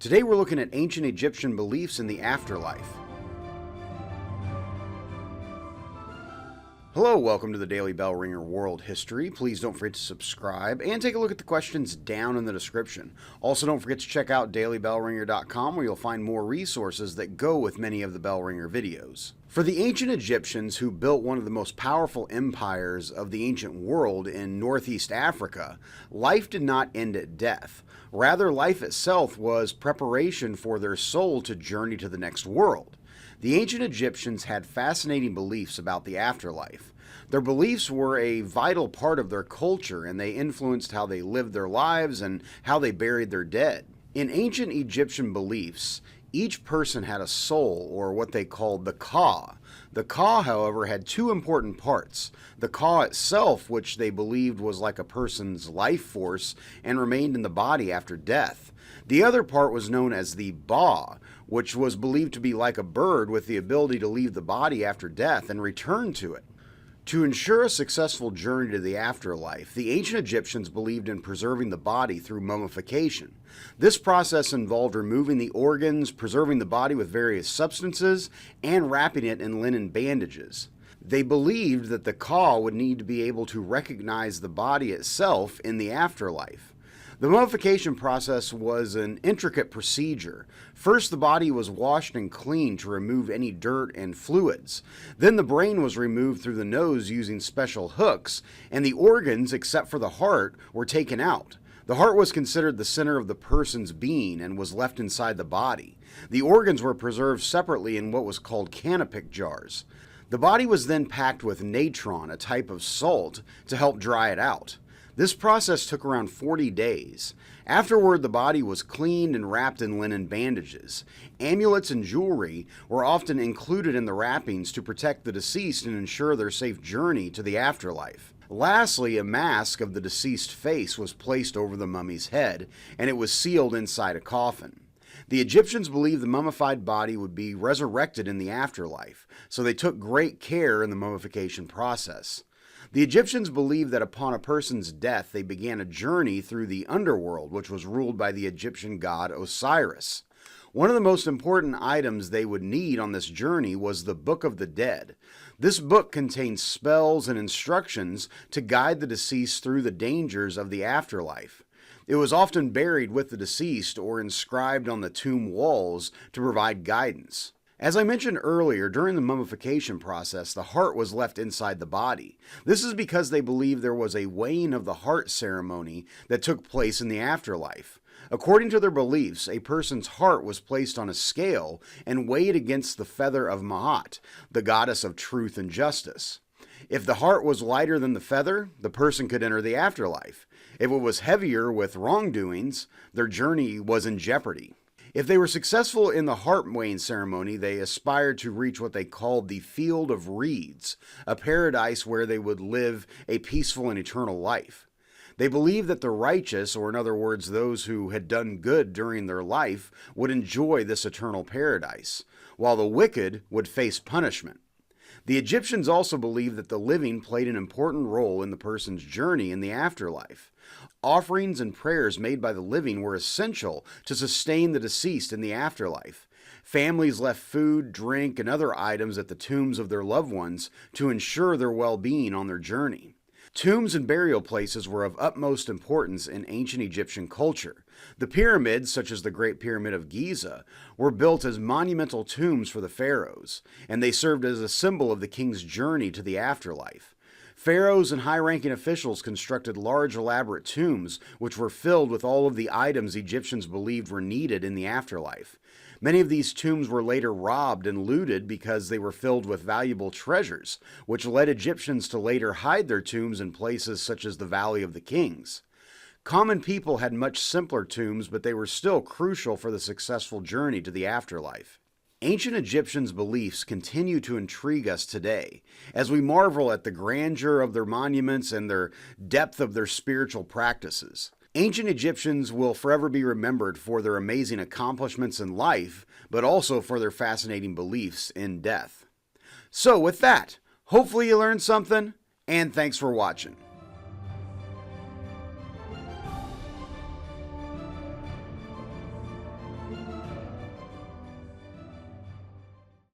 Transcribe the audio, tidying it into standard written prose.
Today we're looking at ancient Egyptian beliefs in the afterlife. Hello, welcome to the Daily Bellringer World History. Please don't forget to subscribe and take a look at the questions down in the description. Also, don't forget to check out dailybellringer.com where you'll find more resources that go with many of the Bellringer videos. For the ancient Egyptians who built one of the most powerful empires of the ancient world in northeast Africa, life did not end at death. Rather, life itself was preparation for their soul to journey to the next world. The ancient Egyptians had fascinating beliefs about the afterlife. Their beliefs were a vital part of their culture, and they influenced how they lived their lives and how they buried their dead. In ancient Egyptian beliefs, each person had a soul, or what they called the Ka. The Ka, however, had two important parts. The Ka itself, which they believed was like a person's life force and remained in the body after death. The other part was known as the Ba, which was believed to be like a bird with the ability to leave the body after death and return to it. To ensure a successful journey to the afterlife, the ancient Egyptians believed in preserving the body through mummification. This process involved removing the organs, preserving the body with various substances, and wrapping it in linen bandages. They believed that the Ka would need to be able to recognize the body itself in the afterlife. The mummification process was an intricate procedure. First, the body was washed and cleaned to remove any dirt and fluids. Then the brain was removed through the nose using special hooks, and the organs, except for the heart, were taken out. The heart was considered the center of the person's being and was left inside the body. The organs were preserved separately in what was called canopic jars. The body was then packed with natron, a type of salt, to help dry it out. This process took around 40 days. Afterward, the body was cleaned and wrapped in linen bandages. Amulets and jewelry were often included in the wrappings to protect the deceased and ensure their safe journey to the afterlife. Lastly, a mask of the deceased face was placed over the mummy's head, and it was sealed inside a coffin. The Egyptians believed the mummified body would be resurrected in the afterlife, so they took great care in the mummification process. The Egyptians believed that upon a person's death, they began a journey through the underworld, which was ruled by the Egyptian god Osiris. One of the most important items they would need on this journey was the Book of the Dead. This book contains spells and instructions to guide the deceased through the dangers of the afterlife. It was often buried with the deceased or inscribed on the tomb walls to provide guidance. As I mentioned earlier, during the mummification process, the heart was left inside the body. This is because they believed there was a weighing of the heart ceremony that took place in the afterlife. According to their beliefs, a person's heart was placed on a scale and weighed against the feather of Ma'at, the goddess of truth and justice. If the heart was lighter than the feather, the person could enter the afterlife. If it was heavier with wrongdoings, their journey was in jeopardy. If they were successful in the heart weighing ceremony, they aspired to reach what they called the Field of Reeds, a paradise where they would live a peaceful and eternal life. They believed that the righteous, or in other words, those who had done good during their life, would enjoy this eternal paradise, while the wicked would face punishment. The Egyptians also believed that the living played an important role in the person's journey in the afterlife. Offerings and prayers made by the living were essential to sustain the deceased in the afterlife. Families left food, drink, and other items at the tombs of their loved ones to ensure their well-being on their journey. Tombs and burial places were of utmost importance in ancient Egyptian culture. The pyramids, such as the Great Pyramid of Giza, were built as monumental tombs for the pharaohs, and they served as a symbol of the king's journey to the afterlife. Pharaohs and high-ranking officials constructed large, elaborate tombs, which were filled with all of the items Egyptians believed were needed in the afterlife. Many of these tombs were later robbed and looted because they were filled with valuable treasures, which led Egyptians to later hide their tombs in places such as the Valley of the Kings. Common people had much simpler tombs, but they were still crucial for the successful journey to the afterlife. Ancient Egyptians' beliefs continue to intrigue us today, as we marvel at the grandeur of their monuments and their depth of their spiritual practices. Ancient Egyptians will forever be remembered for their amazing accomplishments in life, but also for their fascinating beliefs in death. So with that, hopefully you learned something, and thanks for watching.